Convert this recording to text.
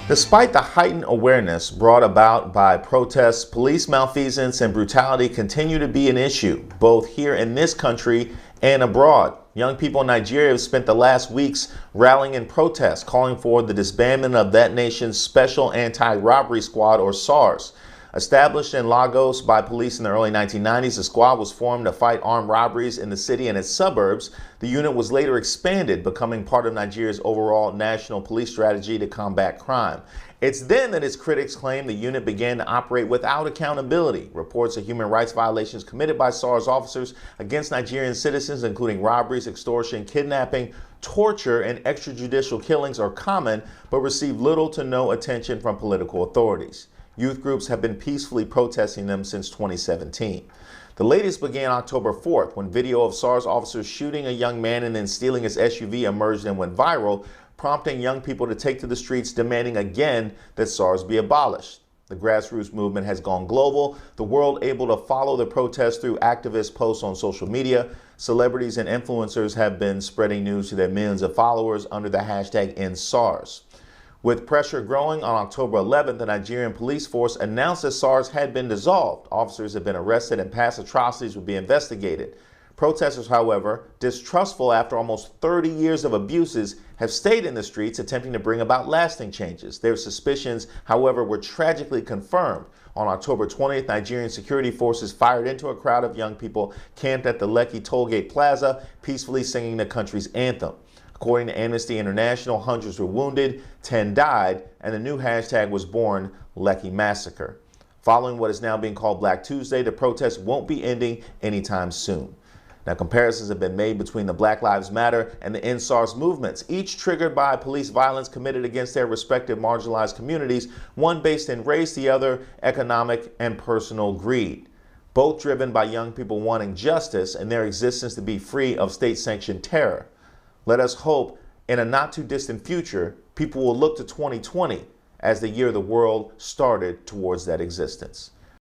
Despite the heightened awareness brought about by protests, police malfeasance and brutality continue to be an issue, both here in this country and abroad. Young people in Nigeria have spent the last weeks rallying in protest, calling for the disbandment of that nation's Special Anti-Robbery Squad, or SARS. Established in Lagos by police in the early 1990s, the squad was formed to fight armed robberies in the city and its suburbs. The unit was later expanded, becoming part of Nigeria's overall national police strategy to combat crime. It's then that its critics claim the unit began to operate without accountability. Reports of human rights violations committed by SARS officers against Nigerian citizens, including robberies, extortion, kidnapping, torture, and extrajudicial killings, are common but receive little to no attention from political authorities. Youth groups have been peacefully protesting them since 2017. The latest began October 4th when video of SARS officers shooting a young man and then stealing his SUV emerged and went viral, prompting young people to take to the streets demanding again that SARS be abolished. The grassroots movement has gone global, the world able to follow the protests through activist posts on social media. Celebrities and influencers have been spreading news to their millions of followers under the hashtag #EndSARS. With pressure growing, on October 11th, the Nigerian police force announced that SARS had been dissolved. Officers had been arrested and past atrocities would be investigated. Protesters, however, distrustful after almost 30 years of abuses, have stayed in the streets attempting to bring about lasting changes. Their suspicions, however, were tragically confirmed. On October 20th, Nigerian security forces fired into a crowd of young people camped at the Lekki Tollgate Plaza, peacefully singing the country's anthem. According to Amnesty International, hundreds were wounded, 10 died, and the new hashtag was born, Lekki Massacre. Following what is now being called Black Tuesday, the protests won't be ending anytime soon. Now, comparisons have been made between the Black Lives Matter and the EndSARS movements, each triggered by police violence committed against their respective marginalized communities, one based in race, the other economic and personal greed. Both driven by young people wanting justice and their existence to be free of state-sanctioned terror. Let us hope in a not too distant future, people will look to 2020 as the year the world started towards that existence.